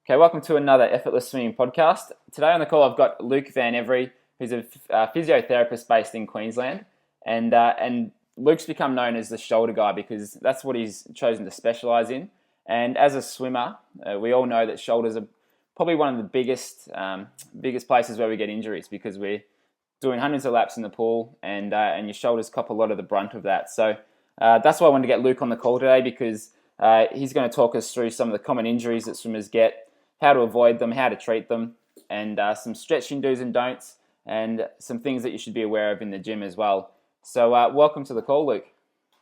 Okay, welcome to another Effortless Swimming podcast. Today on the call, I've got Luke Van Every, who's a physiotherapist based in Queensland, and Luke's become known as the shoulder guy because that's what he's chosen to specialise in. And as a swimmer, we all know that shoulders are probably one of the biggest places where we get injuries because we're doing hundreds of laps in the pool, and your shoulders cop a lot of the brunt of that. So that's why I wanted to get Luke on the call today because he's going to talk us through some of the common injuries that swimmers get, how to avoid them, how to treat them, and some stretching do's and don'ts, and some things that you should be aware of in the gym as well. So welcome to the call, Luke.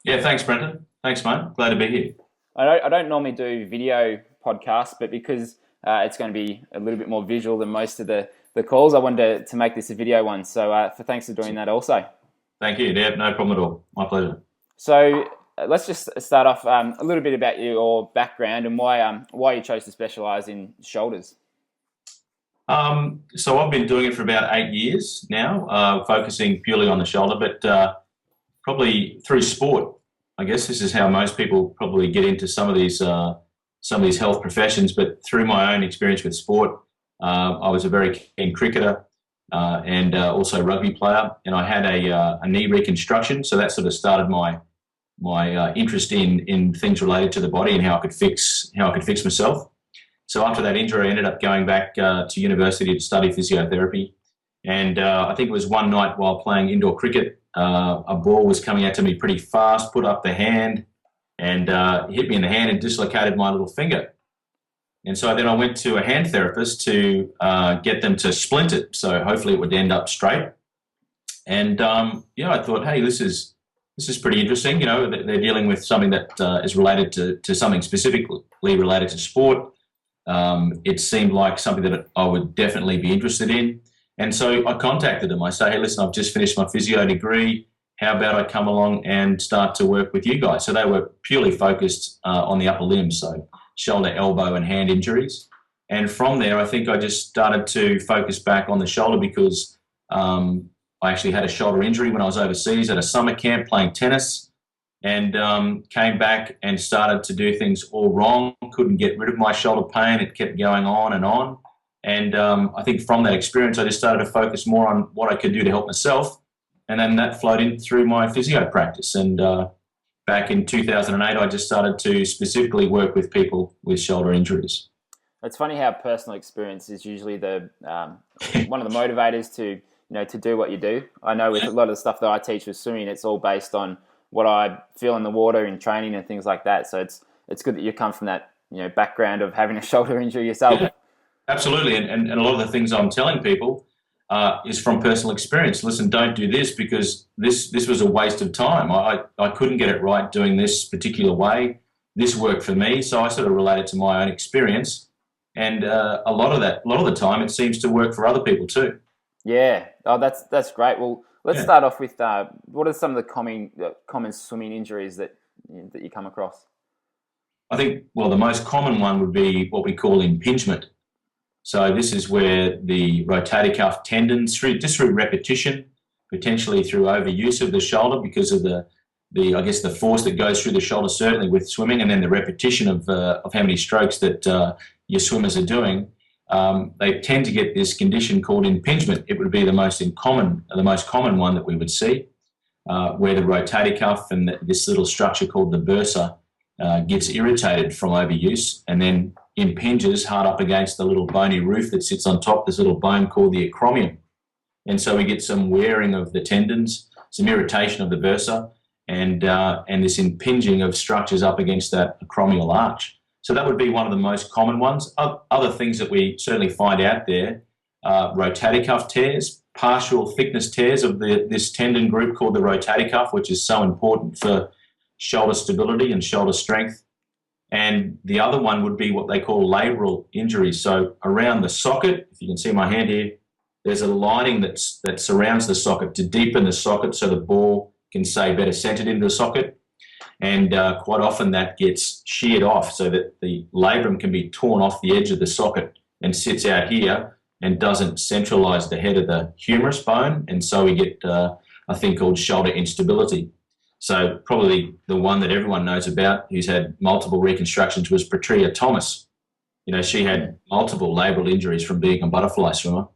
Yeah, thanks, Brendan. Thanks, mate. Glad to be here. I don't normally do video podcasts, but because it's going to be a little bit more visual than most of the calls, I wanted to make this a video one. So thanks for doing that also. Thank you, Deb. No problem at all. My pleasure. So let's just start off a little bit about your background and why you chose to specialise in shoulders. So I've been doing it for about 8 years now, focusing purely on the shoulder, but probably through sport. I guess this is how most people probably get into some of these health professions. But through my own experience with sport, I was a very keen cricketer and also rugby player, and I had a knee reconstruction, so that sort of started my interest in things related to the body and how I could fix myself. So after that injury, I ended up going back to university to study physiotherapy. And I think it was one night while playing indoor cricket, a ball was coming out to me pretty fast, put up the hand, and hit me in the hand and dislocated my little finger. And so then I went to a hand therapist to get them to splint it, so hopefully it would end up straight. And I thought, hey, this is pretty interesting. You know, they're dealing with something that is related to something specifically related to sport. It seemed like something that I would definitely be interested in. And so I contacted them. I say, hey, listen, I've just finished my physio degree. How about I come along and start to work with you guys? So they were purely focused on the upper limbs, so shoulder, elbow, and hand injuries. And from there, I think I just started to focus back on the shoulder because I actually had a shoulder injury when I was overseas at a summer camp playing tennis, and came back and started to do things all wrong. Couldn't get rid of my shoulder pain. It kept going on and on. And I think from that experience, I just started to focus more on what I could do to help myself. And then that flowed in through my physio practice. And back in 2008, I just started to specifically work with people with shoulder injuries. It's funny how personal experience is usually the one of the motivators to do what you do. I know with a lot of the stuff that I teach with swimming, it's all based on what I feel in the water in training and things like that. So it's good that you come from that background of having a shoulder injury yourself. Yeah, absolutely, and a lot of the things I'm telling people is from personal experience. Listen, don't do this because this was a waste of time. I couldn't get it right doing this particular way. This worked for me, so I sort of related to my own experience. And a lot of the time, it seems to work for other people too. Yeah, that's great. Well, let's start off with what are some of the common swimming injuries that you come across? I think, well, the most common one would be what we call impingement. So this is where the rotator cuff tendons, through repetition, potentially through overuse of the shoulder because of the force that goes through the shoulder, certainly with swimming, and then the repetition of how many strokes that your swimmers are doing. They tend to get this condition called impingement. It would be the most common one that we would see, where the rotator cuff and this little structure called the bursa gets irritated from overuse and then impinges hard up against the little bony roof that sits on top, this little bone called the acromion. And so we get some wearing of the tendons, some irritation of the bursa, and this impinging of structures up against that acromial arch. So that would be one of the most common ones. Other things that we certainly find out there, rotator cuff tears, partial thickness tears of this tendon group called the rotator cuff, which is so important for shoulder stability and shoulder strength. And the other one would be what they call lateral injuries. So around the socket, if you can see my hand here, there's a lining that surrounds the socket to deepen the socket so the ball can stay better centered into the socket. And quite often that gets sheared off so that the labrum can be torn off the edge of the socket and sits out here and doesn't centralize the head of the humerus bone. And so we get a thing called shoulder instability. So probably the one that everyone knows about who's had multiple reconstructions was Pretria Thomas. She had multiple labral injuries from being a butterfly swimmer,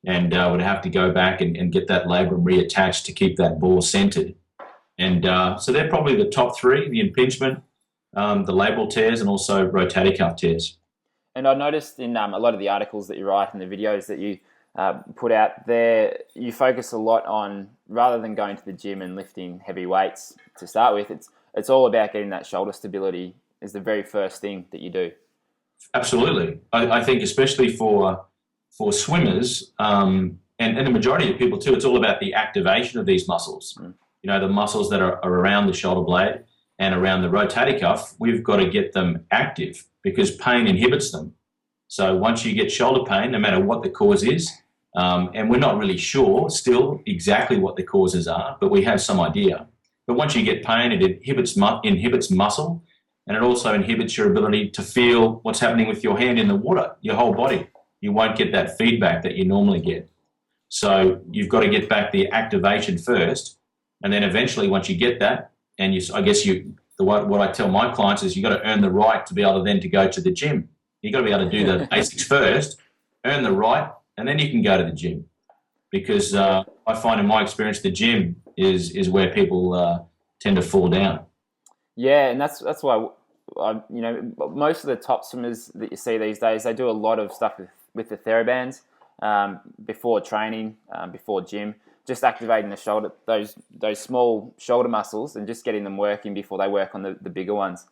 and would have to go back and get that labrum reattached to keep that ball centered. And so they're probably the top three: the impingement, the labral tears, and also rotator cuff tears. And I noticed in a lot of the articles that you write and the videos that you put out there, you focus a lot on, rather than going to the gym and lifting heavy weights to start with, it's all about getting that shoulder stability is the very first thing that you do. Absolutely. I think especially for swimmers, and the majority of people too, it's all about the activation of these muscles. The muscles that are around the shoulder blade and around the rotator cuff, we've got to get them active because pain inhibits them. So once you get shoulder pain, no matter what the cause is, and we're not really sure still exactly what the causes are, but we have some idea. But once you get pain, it inhibits muscle, and it also inhibits your ability to feel what's happening with your hand in the water, your whole body. You won't get that feedback that you normally get. So you've got to get back the activation first, and then eventually once you get that, and what I tell my clients is you've got to earn the right to be able to then to go to the gym. You've got to be able to do the basics first, earn the right, and then you can go to the gym. Because I find in my experience the gym is where people tend to fall down. Yeah, and that's why most of the top swimmers that you see these days, they do a lot of stuff with the TheraBands before training, before gym, just activating the shoulder, those small shoulder muscles, and just getting them working before they work on the bigger ones.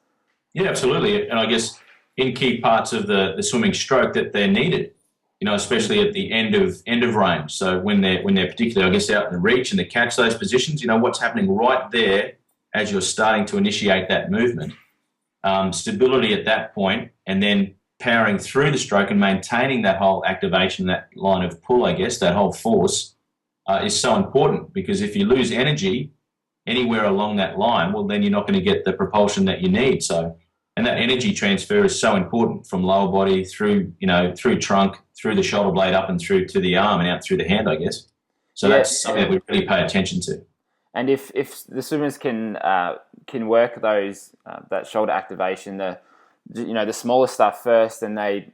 Yeah, absolutely. And I guess in key parts of the swimming stroke that they're needed, especially at the end of range. So when they're particularly, I guess, out in the reach and they catch those positions, what's happening right there as you're starting to initiate that movement. Stability at that point, and then powering through the stroke and maintaining that whole activation, that line of pull, I guess, that whole force is so important, because if you lose energy anywhere along that line, well, then you're not going to get the propulsion that you need. So, and that energy transfer is so important from lower body through trunk, through the shoulder blade, up and through to the arm and out through the hand, I guess. So that's something that we really pay attention to. And if the swimmers can work those that shoulder activation, the smaller stuff first, and they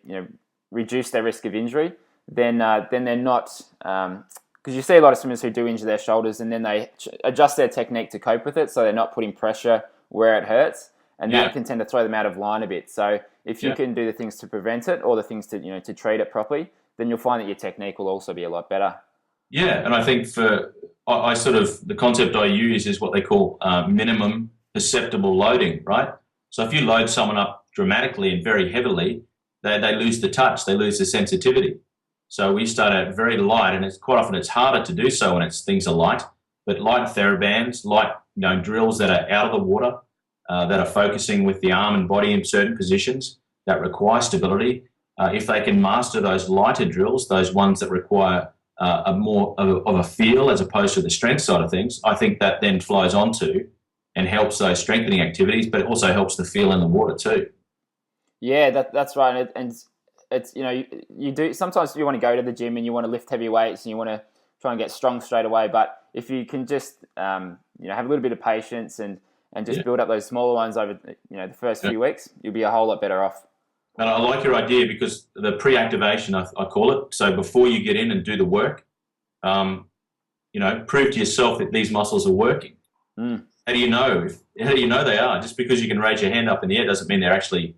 reduce their risk of injury, then they're not, because you see a lot of swimmers who do injure their shoulders and then they adjust their technique to cope with it, so they're not putting pressure where it hurts, and that can tend to throw them out of line a bit. So if you can do the things to prevent it, or the things to treat it properly, then you'll find that your technique will also be a lot better. Yeah, and I think the concept I use is what they call minimum perceptible loading, right? So if you load someone up dramatically and very heavily, they lose the touch, they lose the sensitivity. So we start out very light, and quite often it's harder to do so when things are light. But light TheraBands, light drills that are out of the water, that are focusing with the arm and body in certain positions that require stability. If they can master those lighter drills, those ones that require a more of a feel as opposed to the strength side of things, I think that then flows onto and helps those strengthening activities, but it also helps the feel in the water too. Yeah, that's right. And it's you do, sometimes you want to go to the gym and you want to lift heavy weights and you want to try and get strong straight away, but if you can just have a little bit of patience and just build up those smaller ones over the first few weeks, you'll be a whole lot better off. And I like your idea, because the pre-activation, I call it. So before you get in and do the work, prove to yourself that these muscles are working. How do you know? How do you know they are? Just because you can raise your hand up in the air doesn't mean they're actually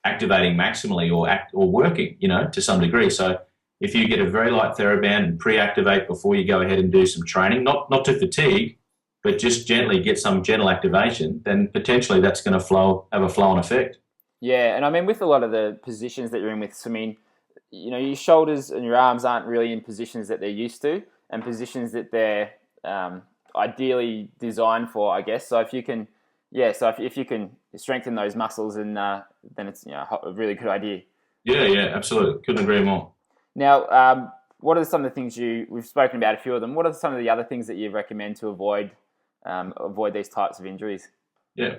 activating maximally or working, to some degree. So if you get a very light TheraBand and pre-activate before you go ahead and do some training, not to fatigue, but just gently get some gentle activation, then potentially that's going to have a flow-on effect. Yeah, and I mean, with a lot of the positions that you're in with swimming, your shoulders and your arms aren't really in positions that they're used to, and positions that they're ideally designed for, I guess. So if you can, if you can strengthen those muscles, and then it's a really good idea. Yeah, absolutely. Couldn't agree more. Now, what are some of the things we've spoken about a few of them. What are some of the other things that you recommend to avoid these types of injuries? Yeah,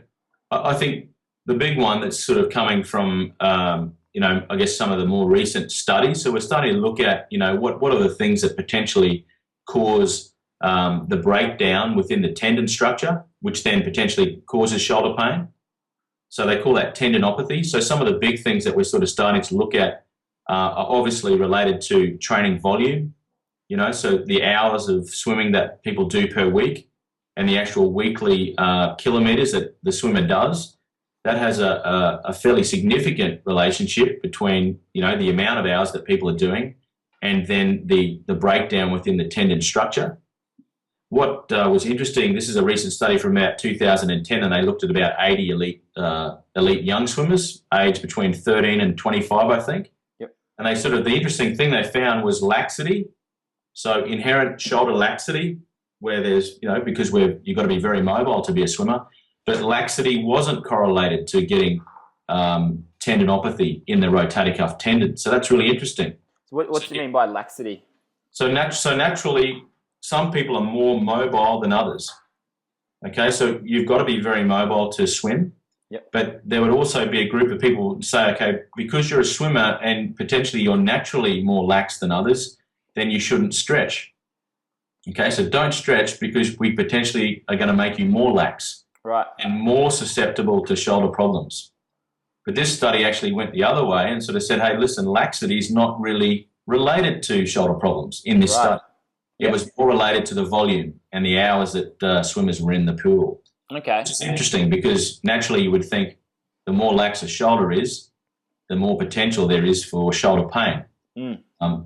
I think the big one that's sort of coming from, I guess some of the more recent studies. So we're starting to look at, what are the things that potentially cause the breakdown within the tendon structure, which then potentially causes shoulder pain. So they call that tendinopathy. So some of the big things that we're sort of starting to look at are obviously related to training volume, so the hours of swimming that people do per week and the actual weekly kilometres that the swimmer does. That has a fairly significant relationship between, the amount of hours that people are doing and then the breakdown within the tendon structure. What was interesting, this is a recent study from about 2010, and they looked at about 80 elite young swimmers, aged between 13 and 25, I think. Yep. And the interesting thing they found was laxity. So inherent shoulder laxity, where there's, because you've got to be very mobile to be a swimmer, but laxity wasn't correlated to getting tendinopathy in the rotator cuff tendon. So that's really interesting. So what do you mean by laxity? So naturally, some people are more mobile than others. Okay, so you've got to be very mobile to swim. Yep. But there would also be a group of people who say, okay, because you're a swimmer and potentially you're naturally more lax than others, then you shouldn't stretch. Okay, so don't stretch because we potentially are going to make you more lax. Right. And more susceptible to shoulder problems. But this study actually went the other way and sort of said, hey, listen, laxity is not really related to shoulder problems in this study. It was more related to the volume and the hours that swimmers were in the pool. Okay. Which is interesting because naturally you would think the more lax a shoulder is, the more potential there is for shoulder pain.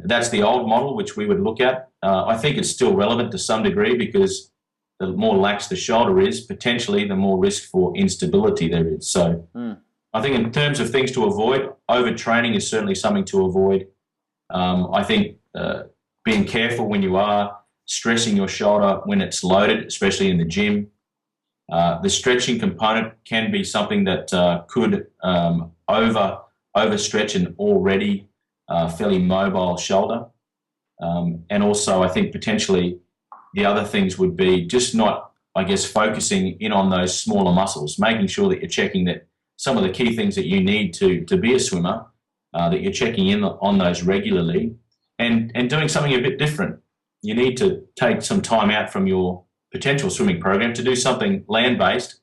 That's the old model which we would look at. I think it's still relevant to some degree because the more lax the shoulder is, potentially the more risk for instability there is. So I think in terms of things to avoid, overtraining is certainly something to avoid. I think being careful when you are stressing your shoulder when it's loaded, especially in the gym. The stretching component can be something that could overstretch an already fairly mobile shoulder. And also I think potentially the other things would be just not, I guess, focusing in on those smaller muscles, making sure that you're checking that some of the key things that you need to be a swimmer, that you're checking in on those regularly and doing something a bit different. You need to take some time out from your potential swimming program to do something land-based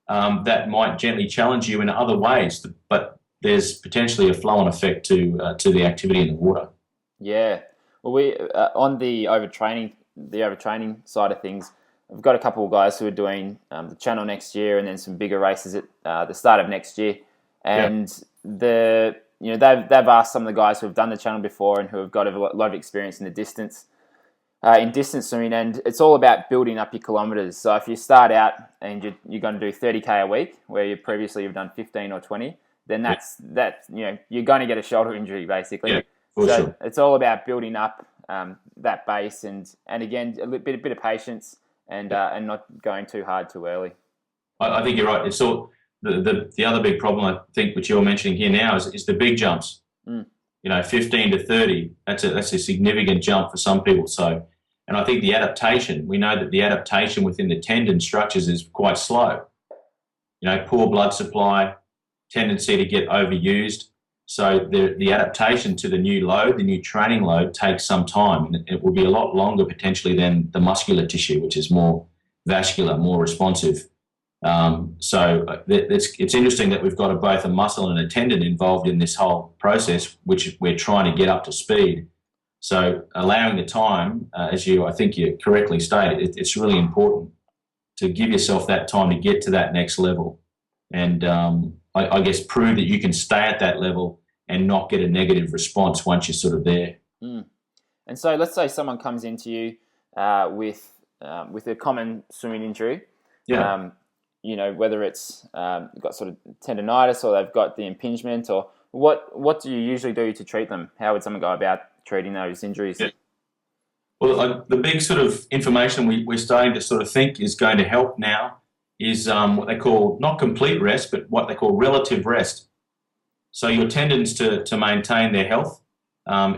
that might gently challenge you in other ways, but there's potentially a flow-on effect to the activity in the water. Yeah. Well, we on the overtraining side of things, I've got a couple of guys who are doing the channel next year and then some bigger races at the start of next year. And they've asked some of the guys who have done the channel before and who have got a lot of experience in distance swimming, and it's all about building up your kilometers. So if you start out and you're going to do 30K a week, where you previously you've done 15 or 20, then that's you're going to get a shoulder injury basically. Yeah, for sure. It's all about building up that base and again a bit of patience and not going too hard too early. I think you're right. It's all the other big problem I think which you're mentioning here now is the big jumps. 15 to 30. That's a significant jump for some people. So, and I think we know that the adaptation within the tendon structures is quite slow. Poor blood supply, tendency to get overused. So the adaptation to the new load, the new training load, takes some time, and it will be a lot longer potentially than the muscular tissue, which is more vascular, more responsive. So it's interesting that we've got both a muscle and a tendon involved in this whole process, which we're trying to get up to speed. So allowing the time, I think you correctly stated, it's really important to give yourself that time to get to that next level, and I guess prove that you can stay at that level and not get a negative response once you're sort of there. And so let's say someone comes into you with a common swimming injury. Yeah. Whether it's got sort of tendonitis or they've got the impingement, or what do you usually do to treat them? How would someone go about treating those injuries? Yeah. Well, the big sort of information we're starting to sort of think is going to help now is what they call not complete rest, but what they call relative rest. So your tendons to maintain their health,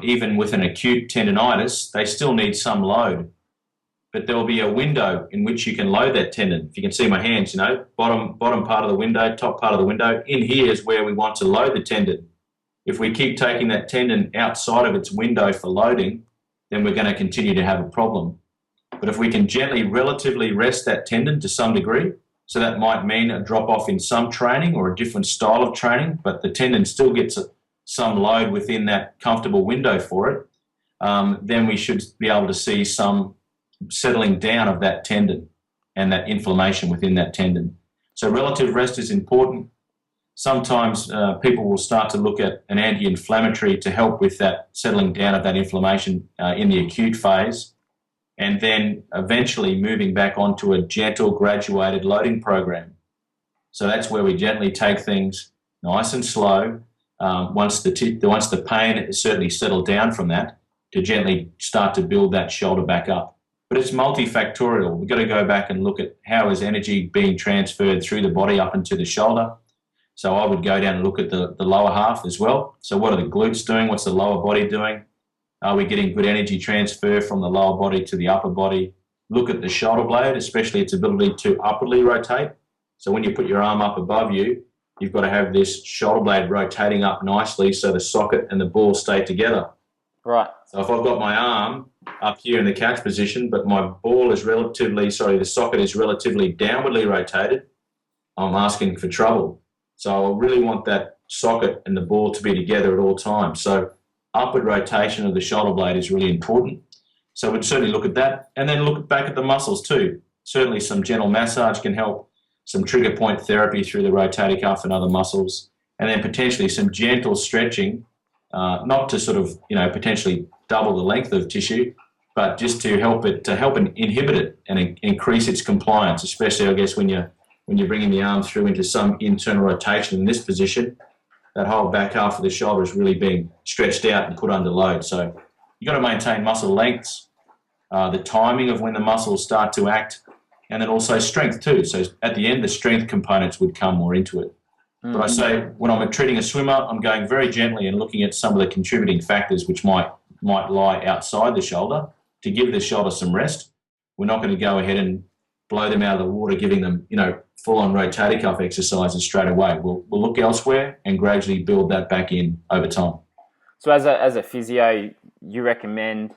even with an acute tendonitis, they still need some load. But there will be a window in which you can load that tendon. If you can see my hands, bottom part of the window, top part of the window. In here is where we want to load the tendon. If we keep taking that tendon outside of its window for loading, then we're going to continue to have a problem. But if we can gently, relatively rest that tendon to some degree, So that might mean a drop off in some training or a different style of training, but the tendon still gets some load within that comfortable window for it. Then we should be able to see some settling down of that tendon and that inflammation within that tendon. So relative rest is important. Sometimes people will start to look at an anti-inflammatory to help with that settling down of that inflammation in the acute phase, and then eventually moving back onto a gentle, graduated loading program. So that's where we gently take things nice and slow. Once the pain is certainly settled down from that, to gently start to build that shoulder back up. But it's multifactorial. We've got to go back and look at how is energy being transferred through the body up into the shoulder. So I would go down and look at the lower half as well. So what are the glutes doing? What's the lower body doing? Are we getting good energy transfer from the lower body to the upper body? Look at the shoulder blade, especially its ability to upwardly rotate. So when you put your arm up above you, you've got to have this shoulder blade rotating up nicely so the socket and the ball stay together. Right. So if I've got my arm up here in the catch position, but my ball is the socket is relatively downwardly rotated, I'm asking for trouble. So I really want that socket and the ball to be together at all times. So upward rotation of the shoulder blade is really important. So we'd certainly look at that, and then look back at the muscles too. Certainly some gentle massage can help, some trigger point therapy through the rotator cuff and other muscles, and then potentially some gentle stretching, not to sort of, potentially double the length of tissue, but just to help inhibit it and increase its compliance, especially, I guess, when you're bringing the arm through into some internal rotation in this position. That whole back half of the shoulder is really being stretched out and put under load. So you've got to maintain muscle lengths, the timing of when the muscles start to act, and then also strength too. So at the end, the strength components would come more into it. Mm-hmm. But I say when I'm treating a swimmer, I'm going very gently and looking at some of the contributing factors which might lie outside the shoulder to give the shoulder some rest. We're not going to go ahead and blow them out of the water, giving them, full-on rotator cuff exercises straight away. We'll look elsewhere and gradually build that back in over time. So as a physio, you recommend,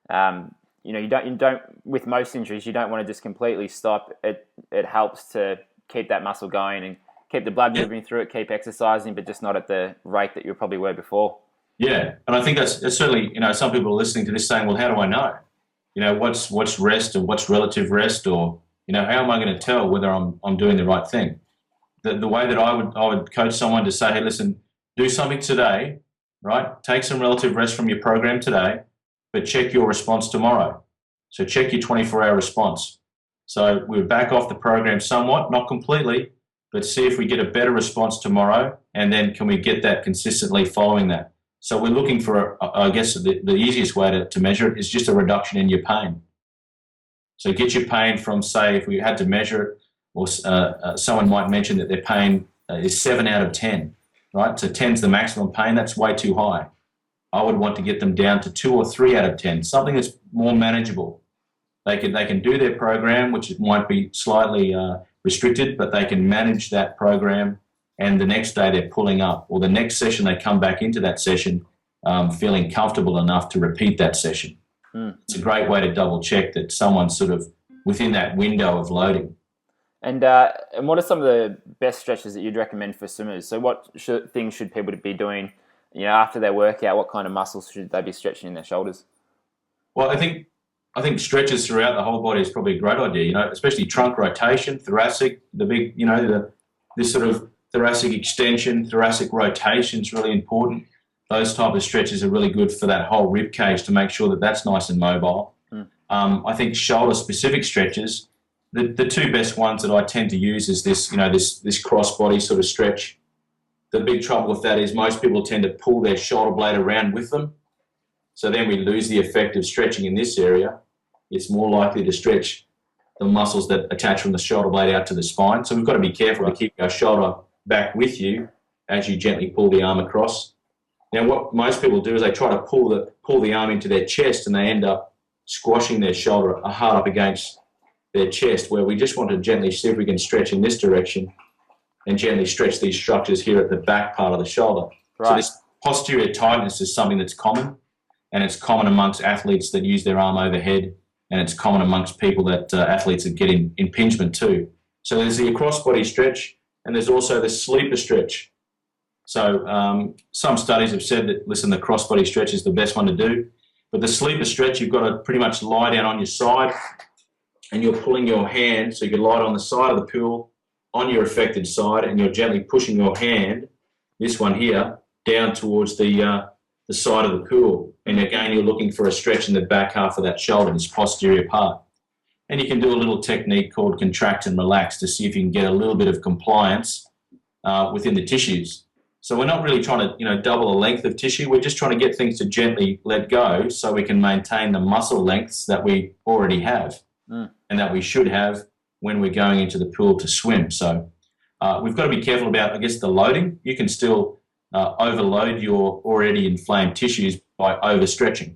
you don't with most injuries, you don't want to just completely stop. It helps to keep that muscle going and keep the blood moving through it, keep exercising, but just not at the rate that you probably were before. Yeah, and I think that's certainly, some people are listening to this saying, well, how do I know? What's rest and what's relative rest, or how am I going to tell whether I'm doing the right thing? The way that I would coach someone to say, hey, listen, do something today, right? Take some relative rest from your program today, but check your response tomorrow. So check your 24-hour response. So we would back off the program somewhat, not completely, but see if we get a better response tomorrow, and then can we get that consistently following that? So we're looking for, I guess, the easiest way to measure it is just a reduction in your pain. So get your pain from, say, if we had to measure it, or someone might mention that their pain is 7 out of 10, right? So 10's the maximum pain. That's way too high. I would want to get them down to 2 or 3 out of 10, something that's more manageable. They can do their program, which might be slightly restricted, but they can manage that program, and the next day they're pulling up, or the next session they come back into that session feeling comfortable enough to repeat that session. It's a great way to double check that someone's sort of within that window of loading. And what are some of the best stretches that you'd recommend for swimmers? So what things should people be doing, after their workout? What kind of muscles should they be stretching in their shoulders? Well, I think stretches throughout the whole body is probably a great idea, especially trunk rotation, thoracic, the big, this sort of thoracic extension, thoracic rotation is really important. Those type of stretches are really good for that whole rib cage to make sure that that's nice and mobile. I think shoulder-specific stretches, the two best ones that I tend to use is this, this cross-body sort of stretch. The big trouble with that is most people tend to pull their shoulder blade around with them. So then we lose the effect of stretching in this area. It's more likely to stretch the muscles that attach from the shoulder blade out to the spine. So we've got to be careful to keep our shoulder back with you as you gently pull the arm across. Now, what most people do is they try to pull the arm into their chest, and they end up squashing their shoulder hard up against their chest, where we just want to gently see if we can stretch in this direction and gently stretch these structures here at the back part of the shoulder. Right. So this posterior tightness is something that's common, and it's common amongst athletes that use their arm overhead, and it's common amongst people that athletes that get impingement too. So there's the across body stretch, and there's also the sleeper stretch. So some studies have said that, listen, the cross body stretch is the best one to do. But the sleeper stretch, you've got to pretty much lie down on your side, and you're pulling your hand, so you can lie on the side of the pool on your affected side, and you're gently pushing your hand, this one here, down towards the side of the pool. And again, you're looking for a stretch in the back half of that shoulder, this posterior part. And you can do a little technique called contract and relax to see if you can get a little bit of compliance within the tissues. So we're not really trying to, double the length of tissue. We're just trying to get things to gently let go so we can maintain the muscle lengths that we already have and that we should have when we're going into the pool to swim. So we've got to be careful about, I guess, the loading. You can still overload your already inflamed tissues by overstretching.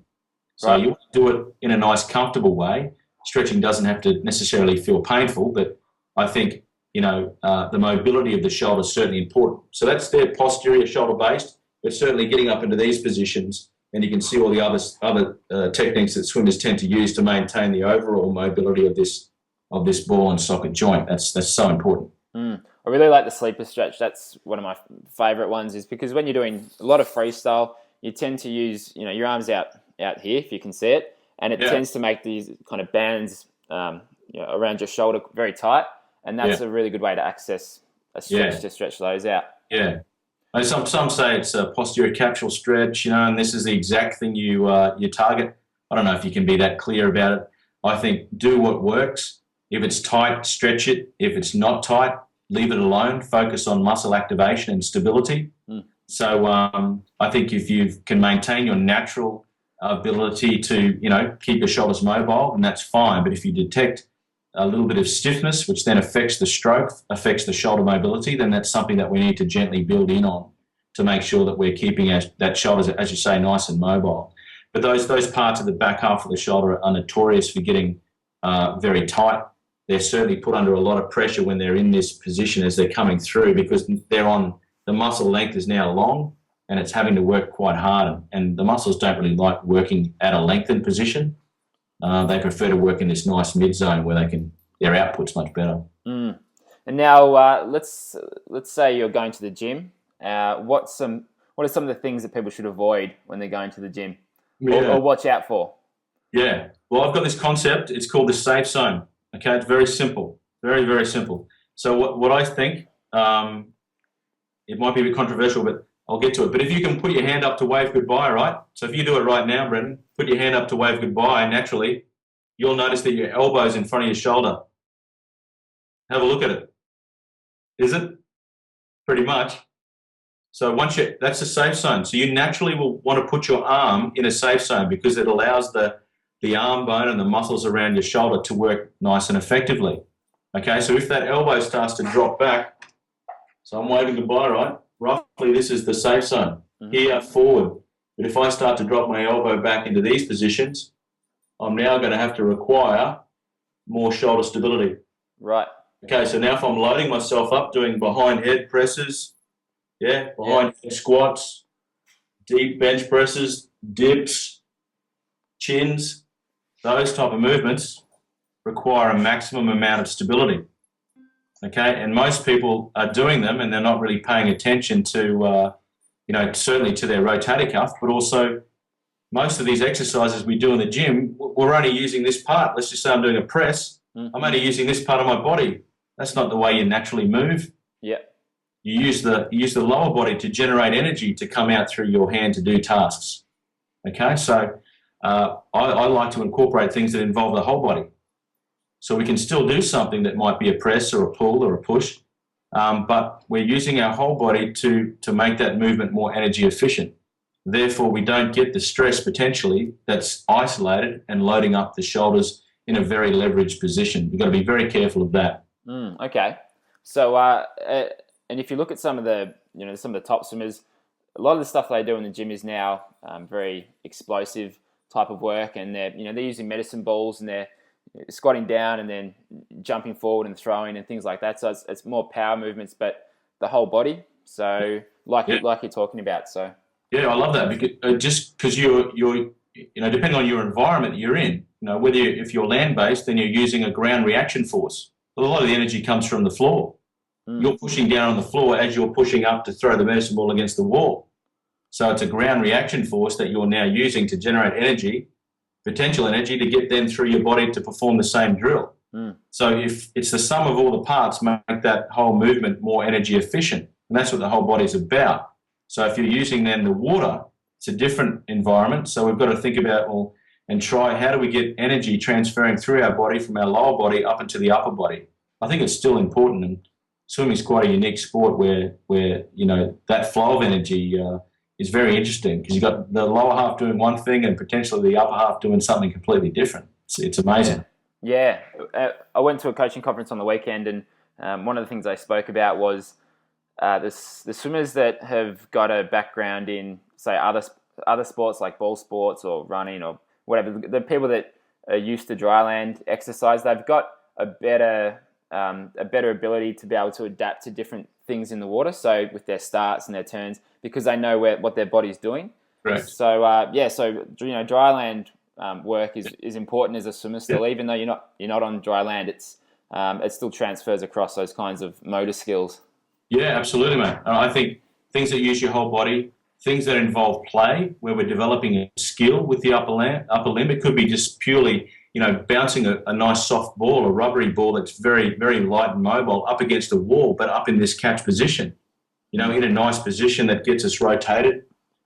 So you want to do it in a nice, comfortable way. Stretching doesn't have to necessarily feel painful, but I think the mobility of the shoulder is certainly important. So that's their posterior shoulder based, but certainly getting up into these positions, and you can see all the other techniques that swimmers tend to use to maintain the overall mobility of this ball and socket joint. That's so important. I really like the sleeper stretch. That's one of my favourite ones, is because when you're doing a lot of freestyle, you tend to use your arms out here, if you can see it, and it tends to make these kind of bands around your shoulder very tight. And that's a really good way to access a stretch to stretch those out. Yeah. Some say it's a posterior capsule stretch, and this is the exact thing you target. I don't know if you can be that clear about it. I think do what works. If it's tight, stretch it. If it's not tight, leave it alone. Focus on muscle activation and stability. So I think if you can maintain your natural ability to, keep your shoulders mobile, then that's fine. But if you detect a little bit of stiffness, which then affects the stroke, affects the shoulder mobility, then that's something that we need to gently build in on to make sure that we're keeping that shoulders, as you say, nice and mobile. But those parts of the back half of the shoulder are notorious for getting very tight. They're certainly put under a lot of pressure when they're in this position as they're coming through, because the muscle length is now long and it's having to work quite hard. And the muscles don't really like working at a lengthened position. They prefer to work in this nice mid-zone where their output's much better. And now let's say you're going to the gym. What are some of the things that people should avoid when they're going to the gym or watch out for? Yeah. Well, I've got this concept. It's called the safe zone. Okay, it's very simple, very, very simple. So what I think, it might be a bit controversial, but I'll get to it. But if you can put your hand up to wave goodbye, right? So if you do it right now, Brendan, put your hand up to wave goodbye, naturally, you'll notice that your elbow's in front of your shoulder. Have a look at it. Is it? Pretty much. So that's a safe zone. So you naturally will want to put your arm in a safe zone because it allows the arm bone and the muscles around your shoulder to work nice and effectively. Okay, so if that elbow starts to drop back, so I'm waving goodbye, right? Roughly, this is the safe zone. Here, forward. But if I start to drop my elbow back into these positions, I'm now going to have to require more shoulder stability. Right. Okay, so now if I'm loading myself up, doing behind head presses, behind head squats, deep bench presses, dips, chins, those type of movements require a maximum amount of stability. Okay, and most people are doing them and they're not really paying attention to, certainly to their rotator cuff, but also most of these exercises we do in the gym, we're only using this part. Let's just say I'm doing a press. I'm only using this part of my body. That's not the way you naturally move. Yeah. You use the lower body to generate energy to come out through your hand to do tasks. Okay, so I like to incorporate things that involve the whole body. So we can still do something that might be a press or a pull or a push, but we're using our whole body to make that movement more energy efficient. Therefore, we don't get the stress potentially that's isolated and loading up the shoulders in a very leveraged position. We've got to be very careful of that. Okay. So, and if you look at some of the top swimmers, a lot of the stuff they do in the gym is now very explosive type of work, and they're using medicine balls and they're squatting down and then jumping forward and throwing and things like that. So it's more power movements, but the whole body. So like you're talking about. So yeah, I love that because because you're depending on your environment you're in, if you're land based, then you're using a ground reaction force. Well, a lot of the energy comes from the floor. You're pushing down on the floor as you're pushing up to throw the medicine ball against the wall. So it's a ground reaction force that you're now using to generate energy, potential energy, to get then through your body to perform the same drill. So if it's the sum of all the parts make that whole movement more energy efficient, and that's what the whole body's about. So if you're using then the water, it's a different environment. So we've got to think about, well, and try how do we get energy transferring through our body from our lower body up into the upper body. I think it's still important, and swimming is quite a unique sport where that flow of energy is very interesting, because you've got the lower half doing one thing and potentially the upper half doing something completely different. It's amazing. Yeah. I went to a coaching conference on the weekend, and one of the things they spoke about was the swimmers that have got a background in, say, other sports like ball sports or running or whatever. The people that are used to dryland exercise, they've got a better ability to be able to adapt to different things in the water. So with their starts and their turns, because they know what their body's doing. Right. So dryland work is important as a swimmer still, even though you're not on dry land. It still transfers across those kinds of motor skills. Yeah, absolutely, mate. I think things that use your whole body, things that involve play, where we're developing a skill with the upper limb. It could be just purely, bouncing a nice soft ball, a rubbery ball that's very, very light and mobile up against a wall, but up in this catch position, in a nice position that gets us rotated.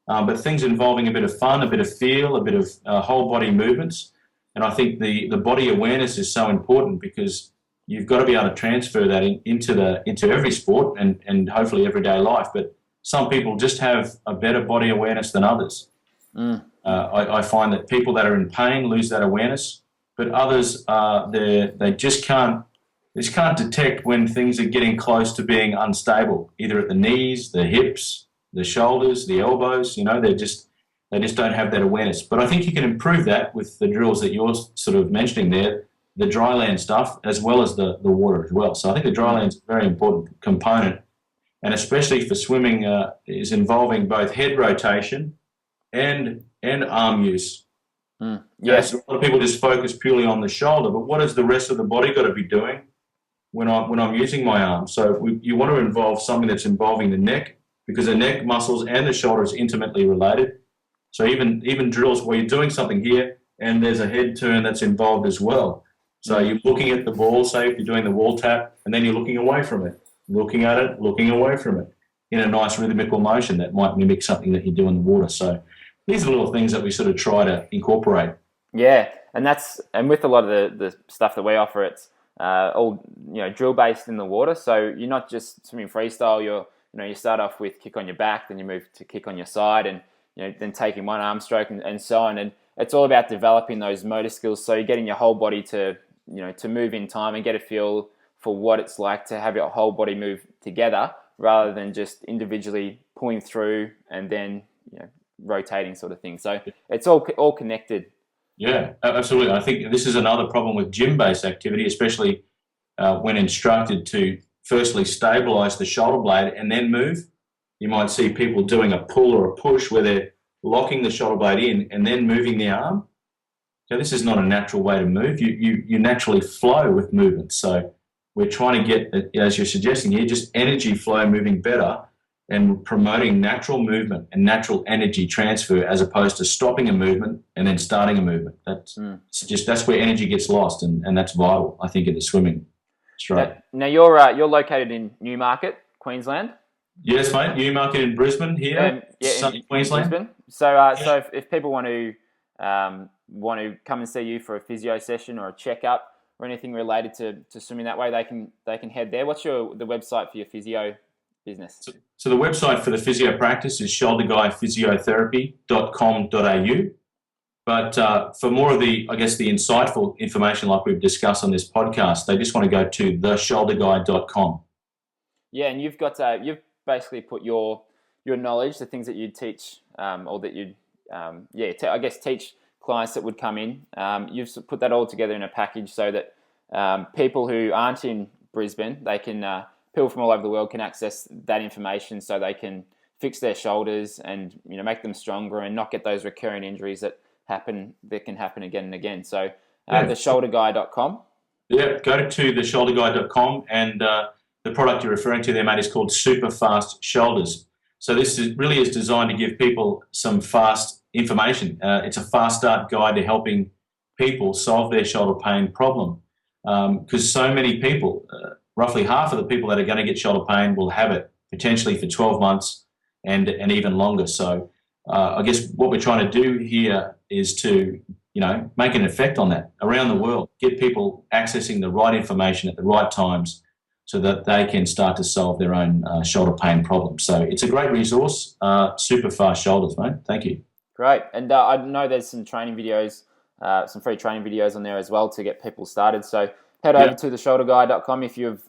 But things involving a bit of fun, a bit of feel, a bit of whole body movements. And I think the body awareness is so important, because you've got to be able to transfer that into every sport and hopefully everyday life. But some people just have a better body awareness than others. I find that people that are in pain lose that awareness, but others they just can't detect when things are getting close to being unstable, either at the knees, the hips, the shoulders, the elbows. They just don't have that awareness. But I think you can improve that with the drills that you're sort of mentioning there, the dryland stuff, as well as the water as well. So I think the dryland is a very important component, and especially for swimming, is involving both head rotation and arm use. Yes. So a lot of people just focus purely on the shoulder, but what has the rest of the body got to be doing when I'm using my arm? So you want to involve something that's involving the neck, because the neck muscles and the shoulder is intimately related. So even drills where you're doing something here and there's a head turn that's involved as well. So you're looking at the ball, say if you're doing the wall tap, and then you're looking away from it, looking at it, looking away from it in a nice rhythmical motion that might mimic something that you do in the water. So these are little things that we sort of try to incorporate. Yeah, and with a lot of the stuff that we offer, it's all drill based in the water. So you're not just swimming freestyle. You start off with kick on your back, then you move to kick on your side, and then taking one arm stroke and so on. And it's all about developing those motor skills. So you're getting your whole body to move in time and get a feel for what it's like to have your whole body move together, rather than just individually pulling through and then rotating sort of thing. So it's all connected. Yeah, absolutely. I think this is another problem with gym-based activity, especially when instructed to firstly stabilize the shoulder blade and then move. You might see people doing a pull or a push where they're locking the shoulder blade in and then moving the arm. So this is not a natural way to move. You naturally flow with movement. So we're trying to get, as you're suggesting here, just energy flow moving better and promoting natural movement and natural energy transfer, as opposed to stopping a movement and then starting a movement. That's where energy gets lost, and that's vital, I think, in the swimming stroke. Now you're located in Newmarket, Queensland. Yes, mate. Newmarket in Brisbane here, in Queensland. Brisbane. So if people want to come and see you for a physio session or a checkup or anything related to swimming that way, they can head there. What's the website for your physio business? So the website for the physio practice is shoulderguyphysiotherapy.com.au. But for more of the insightful information like we've discussed on this podcast, they just want to go to theshoulderguy.com. Yeah, and you've basically put your knowledge, the things that you teach, or that you'd teach clients that would come in. You've put that all together in a package so that people who aren't in Brisbane, they can people from all over the world can access that information, so they can fix their shoulders and make them stronger and not get those recurring injuries that can happen again and again. So theshoulderguy.com. Yeah, go to theshoulderguy.com, and the product you're referring to there, mate, is called Super Fast Shoulders. So this really is designed to give people some fast information. It's a fast start guide to helping people solve their shoulder pain problem. Because so many people, roughly half of the people that are going to get shoulder pain will have it potentially for 12 months and even longer. So I guess what we're trying to do here is to make an effect on that around the world, get people accessing the right information at the right times so that they can start to solve their own shoulder pain problems. So it's a great resource, Super Fast Shoulders, mate. Thank you. Great. And I know there's some training videos, some free training videos on there as well to get people started. So head over to theshoulderguy.com if you've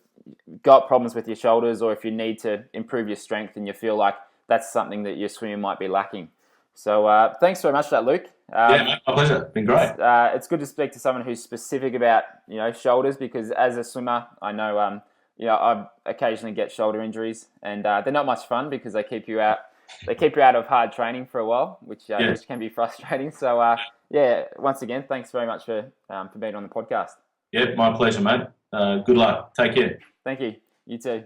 got problems with your shoulders, or if you need to improve your strength and you feel like that's something that your swimming might be lacking. So thanks very much for that, Luke. Yeah, my pleasure. Been great. It's good to speak to someone who's specific about shoulders, because as a swimmer, I know I occasionally get shoulder injuries, and they're not much fun because they keep you out. They keep you out of hard training for a while, which can be frustrating. So once again, thanks very much for being on the podcast. Yeah, my pleasure, mate. Good luck. Take care. Thank you. You too.